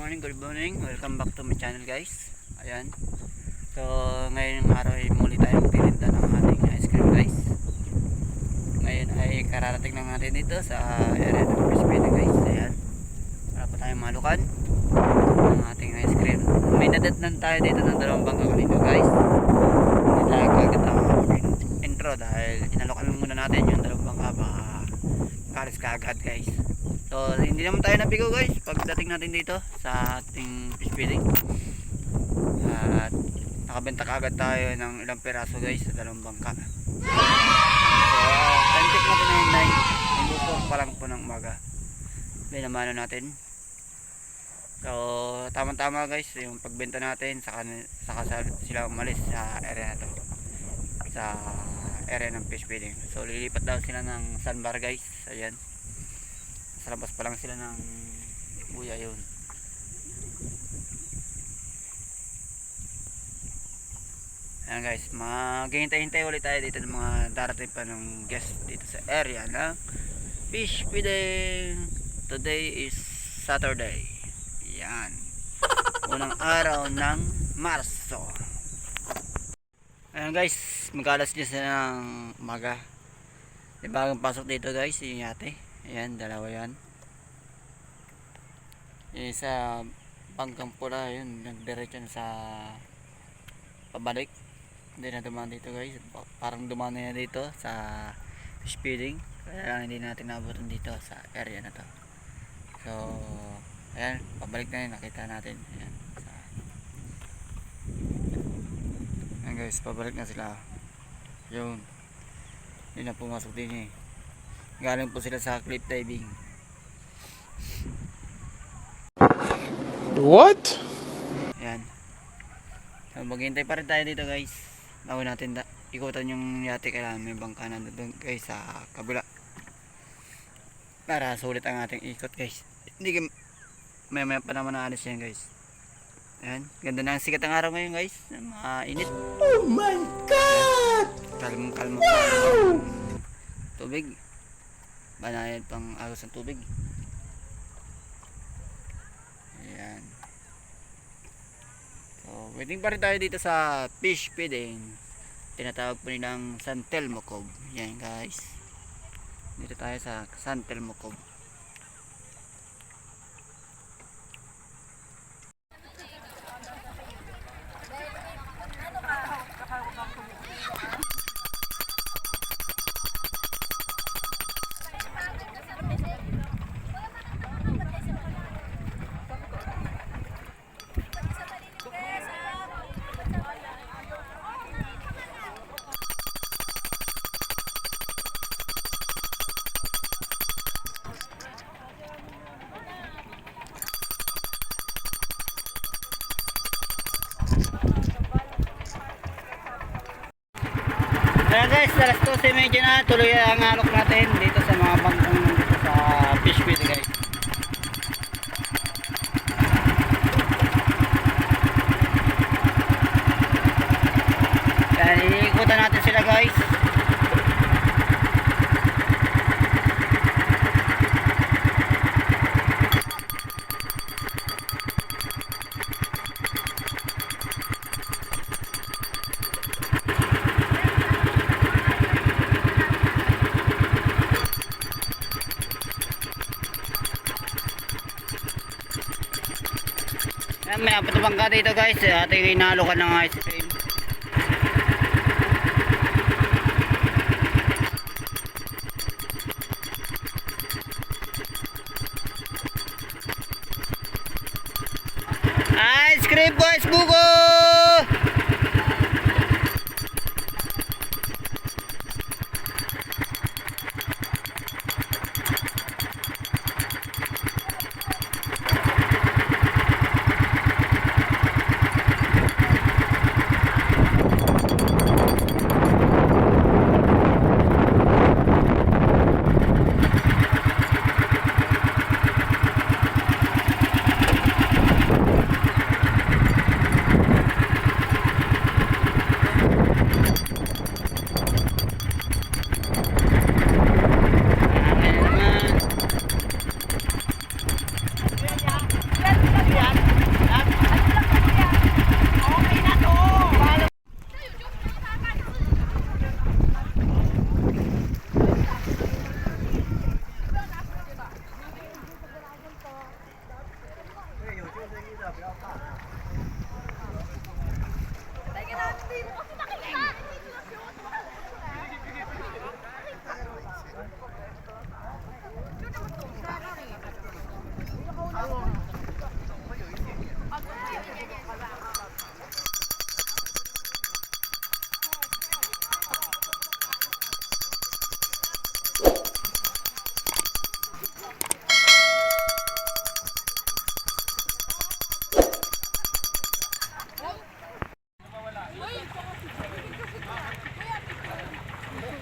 good morning. Welcome back to my channel guys. Ayan. So, ngayong araw ay muli tayong magtitinda ng ating ice cream guys. Ngayon ay kararating lang natin dito sa area ng Crispy guys. Ayan. Para pa tayong malukan ng ating ice cream. May nadatnan tayo dito ng dalawang bangka kanina guys. Hindi tayo kagad intro dahil inalokan lang muna natin yung dalawang bangka baka kalis kaagad guys. So hindi naman tayo nabigo guys pagdating natin dito sa ating fish feeding. At nakabenta kaagad tayo ng ilang peraso guys sa dalawang bangka. So time check natin na 9. Minuto pa lang po ng umaga. Binamano natin. So tama-tama guys yung pagbenta natin saka sila umalis sa area na to. Sa area ng fish feeding. So lilipat daw sila ng sandbar guys. Ayan. Sa labas pa lang sila ng buya yun. Ayan guys, maghihintay-hintay ulit tayo dito ng mga darating pa ng guest dito sa area ng fish feeding. Today is Saturday. Yan, unang araw ng Marso. Ayan guys, mag-alas 10 ng umaga. May bagong pasok dito guys, yung yate. Ayan, dalawa yan. Yung isa bangkang pula yun, nagdiretso sa pabalik. Hindi na dumaan dito guys. Parang dumaan na dito sa fish feeding. Kaya lang hindi natin nabutan dito sa area na to. So ayan, pabalik na yun, nakita natin. Ayan, ayan guys, pabalik na sila. Yun, hindi na pumasok din eh. Galing po sila sa cliff diving. What? Ayan. So, maghintay pa rin tayo dito guys. Bago natin ikutan yung yate, kailangan may bangka na doon guys sa kabila. Para sulit ang ating ikot guys. Hindi maya pa naman naalis yan guys. Ayan. Ganda na ang sikat ng araw ngayon guys. Mainit. Oh my God! Kalmang tubig. Banayad pang agos ng tubig. Ayan. So waiting pa rin tayo dito sa fish feeding. Tinatawag po nilang San Telmo Cove. Ayan guys, dito tayo sa San Telmo Cove. Ayan guys, alas 12:30 na, tuloy ang alok natin dito sa mga bangkang dito sa fish feed guys. Ayan, iikutan natin sila guys. Ayan, may apat na bangka dito guys. Ating inalukan ng ice cream. Ice cream boys, buko!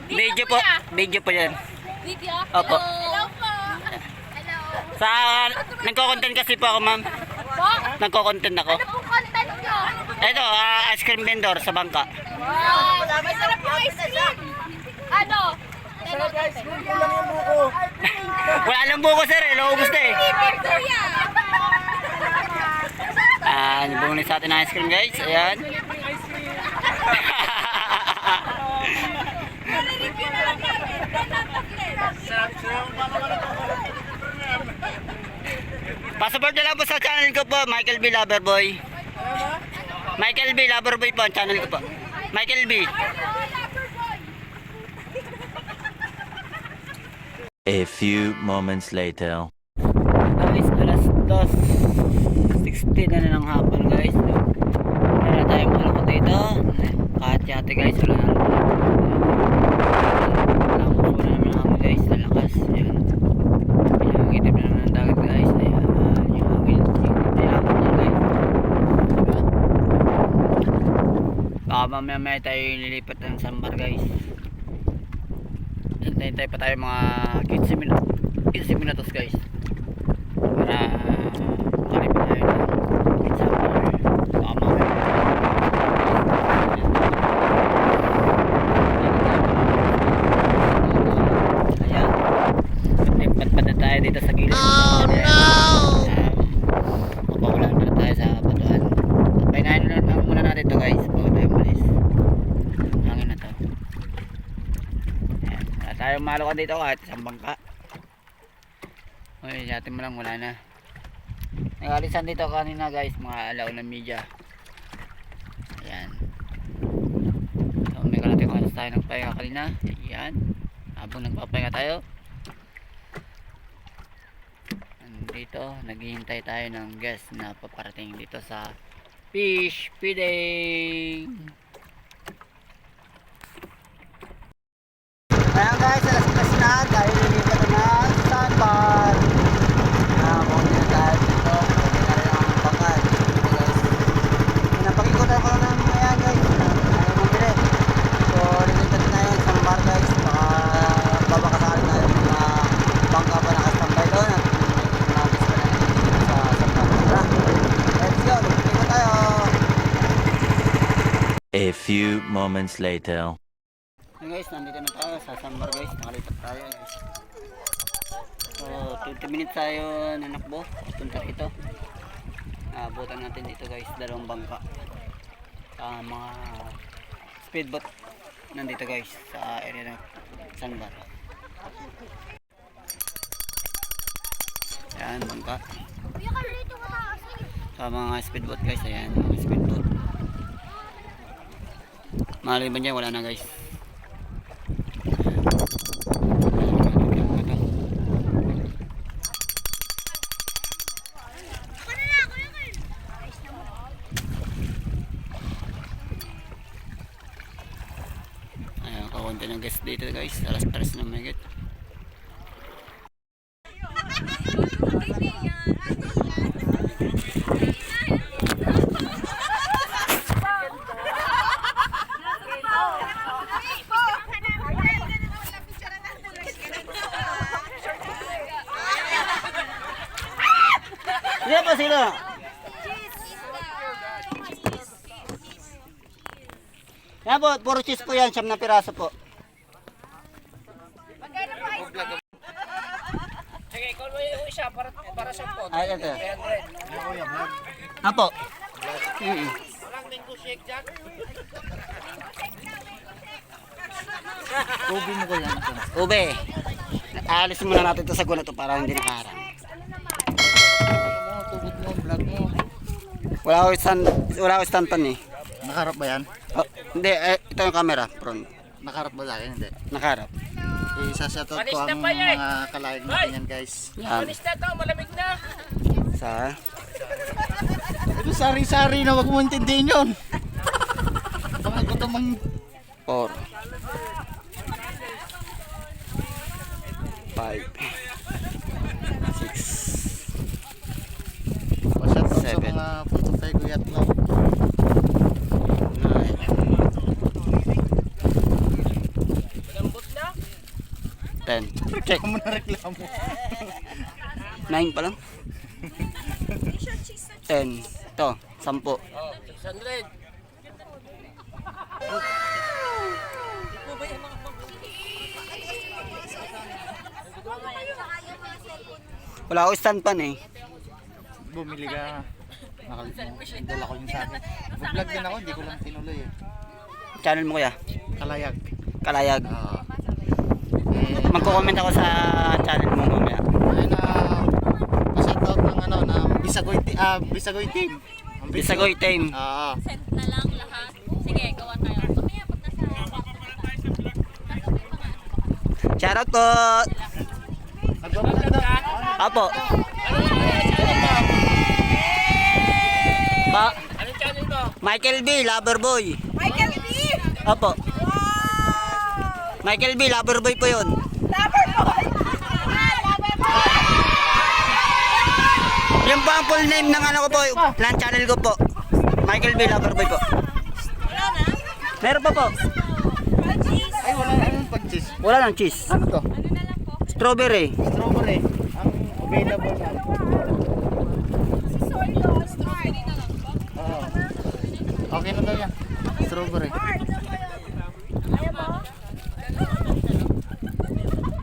Video po. Video po yan. Video? Opo. Hello po. Hello. Sa, nagko-content kasi po ako, ma'am. Po? Nagko-content ako. Ano pong content nyo? Ito, ice cream vendor sa bangka. Wow. Masarap po ice cream. Ano? Masarap ice cream. Kulang yung buko. Wala lang buko, sir. Naubos na eh. Kuya. Bumili sa atin ng ice cream, guys. Ayan. Review na lang namin. Passport na lang po sa channel ko po, Michael B. Loverboy. Michael B. Loverboy po ang channel ko po. Michael B. A few moments later. Guys, alas 2:16 na ng hapon, guys. Wala tayong malakot dito. Kahit yate, guys, wala na lang. Wala naman ako, guys, sa lakas. Yan. Yung itip na naman ng dagat, guys. Ayan. Yung hangin. Yung guys. Diba? Baka mamaya tayo nilipat ng sambar, guys. Hintay pa tayo mga 15 minutos, guys. Para makalipin tayo ng sambar. Baka mamaya. Ayan. Patpat na tayo dito sa gilid. Oh no! Mapawalan na tayo sa batuan. Painahin na muna natin ito, guys, bago tayo malis. Hangin na to. Ayan. Wala tayong malukan dito kahit isang bangka. Uy, natin mo lang, wala na. Nagalisan dito kanina, guys, mga alaw na media. Ayan. So, may kalating oras tayo nagpahinga kanina. Ayan. Habang nagpapahinga tayo, dito naghihintay tayo ng guest na paparating dito sa fish feeding. Ayan, guys, alas 3 na dahil nilipat na sandbar. Muna na tayo dito. Pwede na rin ang bangka dito, guys. Pinapakikutan ko lang ng ayan, guys. Ayaw mabili. So nilipat na yung sandbar, guys. Baka babakasali tayo ng mga bangka pa nakastambay doon at nabis ka na sa sandbar. Tara, let's go. Nagpikot tayo. A few moments later. Hey guys, nandito na tayo sa sandbar, guys. Nakalipat tayo, guys. So 20 minutes tayo nanakbo punta rito. Abutan natin dito, guys, dalawang bangka. Mga speedboat nandito, guys, sa area ng sandbar. Ayan, bangka. Sa mga speedboat, guys. Ayan, mga speedboat. Maliban dyan, wala na, guys. Ayan, kakunti ng guest dito, guys. Alas 3 na may get. Sige po, sino? Yan po, puro cheese po yan, 9 na piraso po. Sige, call mo yung isa para sa po. Ay, ito. Apo. Walang mango shake dyan. Ube mo ko yan. Ube. Alis muna natin ito sa guna to para hindi nakaharang. Tugod mo, vlog mo. Wala ko stand pan eh. Nakaharap ba yan? Oh, hindi, ito yung camera, front. Nakaharap ba sa akin? Hindi. Nakaharap. Isa-shoutout Panis ko na ang pa yan. mga kalayag natin yan, guys. Yan. Alis na to, malamig na. Sa Ito sari-sari na, wag mo intindihin yun. Baka ko ito 4 5 pa-shoutout sa Seven. mga puntay guyat no. 9 Malambot 10. Check mo na reklamo. 9 pa lang. 10. Ito, 10. Wala ako stand pan eh. Bumili ka. Dala ko yung sa akin. Vlog din ako, hindi ko lang tinuloy eh. Channel mo kuya? Kalayag. Kalayag. Oo. Magko-comment ako sa channel mo mamaya. Ayun na, pa-shoutout ng ano, na Bisagoy team. Ang Bisagoy team. Oo. Send na lang lahat. Sige, gawa tayo. Mamaya pag Shoutout po. Nagbablog na. Apo. Pa. Michael B. Loverboy. Michael B! Apo. Michael B. Loverboy po yun. Loverboy! Yung po ang full name ng ano ko po, lang channel ko po. Michael B. Loverboy po. Wala na? Meron pa po. Ay, wala na yung pag-cheese. Wala lang cheese. Ano to? Ano na lang po? Strawberry. Strawberry. Ang available na. Si Soy do, strawberry na lang po. Oo. Okay na daw yan. Strawberry. Ayaw mo?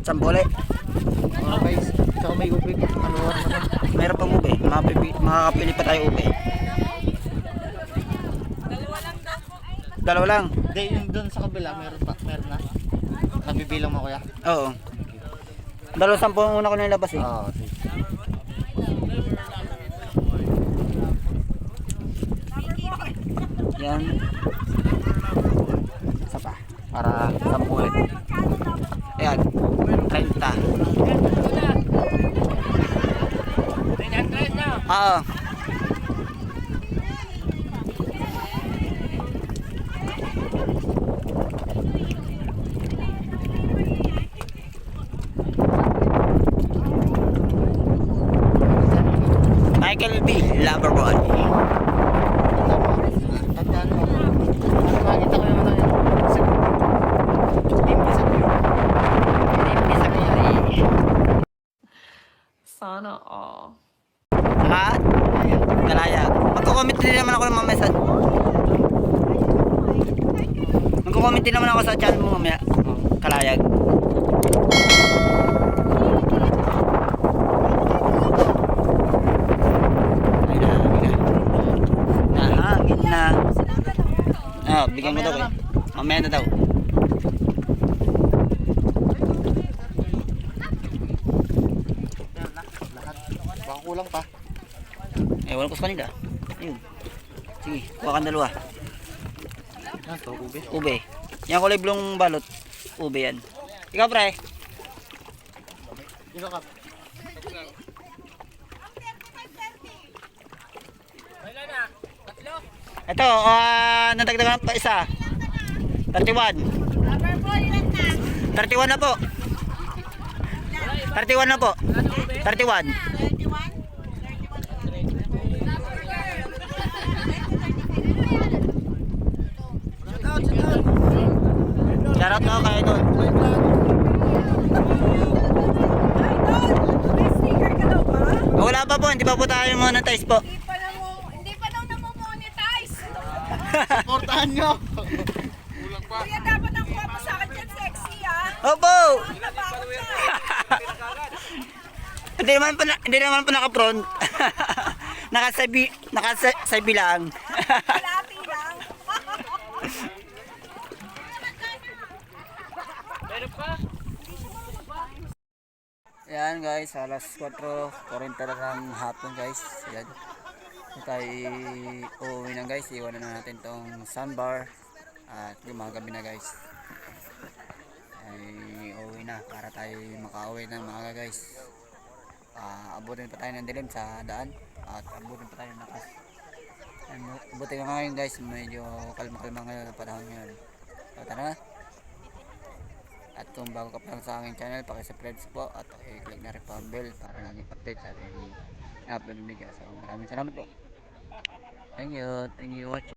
Sambole. Mga guys, tsaka may ube. Ano naman? Meron pang ube. Makakapili pa tayo ube. Dalawa lang daw po. Dalawa lang. Hindi, yung doon sa kabila, meron na. Nabibilang mo kuya? Oo. Dalawa 10 ang una ko nilabas eh. Oo, sige. Yan. Isa pa. Para 10 ulit. Ayan. 30. Oo. Michael B. Loverboy. Tandaan mo. Nakakita ko yung ano yun. Team Bisagoy. Sana all. Ha? Kalayag. Magko-comment din naman ako ng mamaya sa... Magko-comment din naman ako sa channel mo mamaya. Kalayag. Ay, nahangin na. Ah, bigyan mo daw eh. Mamaya na daw. Lahat. Baka kulang pa. Ewan ko sa kanila. Ayun. Sige, kuha kang dalawa. Yan to, ube. Ube. Yan kulay blong balot. Ube yan. Ikaw pre. Ito ka. Ito, nadagdagan pa isa. 31. 31 na po. 31 na po. 31. Shoutout ko kayo doon. Wala pa po, hindi pa po tayo monetize po. Hindi pa daw na-monetize. Portahan nyo. Kuya, dapat ang kuha mo sa akin dyan sexy, ah. Opo! Natakot siya. Hindi naman po naka-front. Nakasabi lang. Kalati lang. Yan guys, alas 4:40 na ng hapon guys. Yan. Tayo uuwi na guys. Iwanan na natin tong sandbar. At gumagabi na guys. Ay uuwi na para tayo makauwi ng maaga guys. Abutin pa tayo ng dilim sa daan. At abutin pa tayo ng lakas. Abutin ka ngayon guys. Medyo kalma-kalma ngayon ang panahon ngayon. So tara na. At kung bago ka pa lang sa aking channel, paki-subscribe po at i-click na rin po ang bell para laging update sa ating upload video. So maraming salamat po. Thank you watching.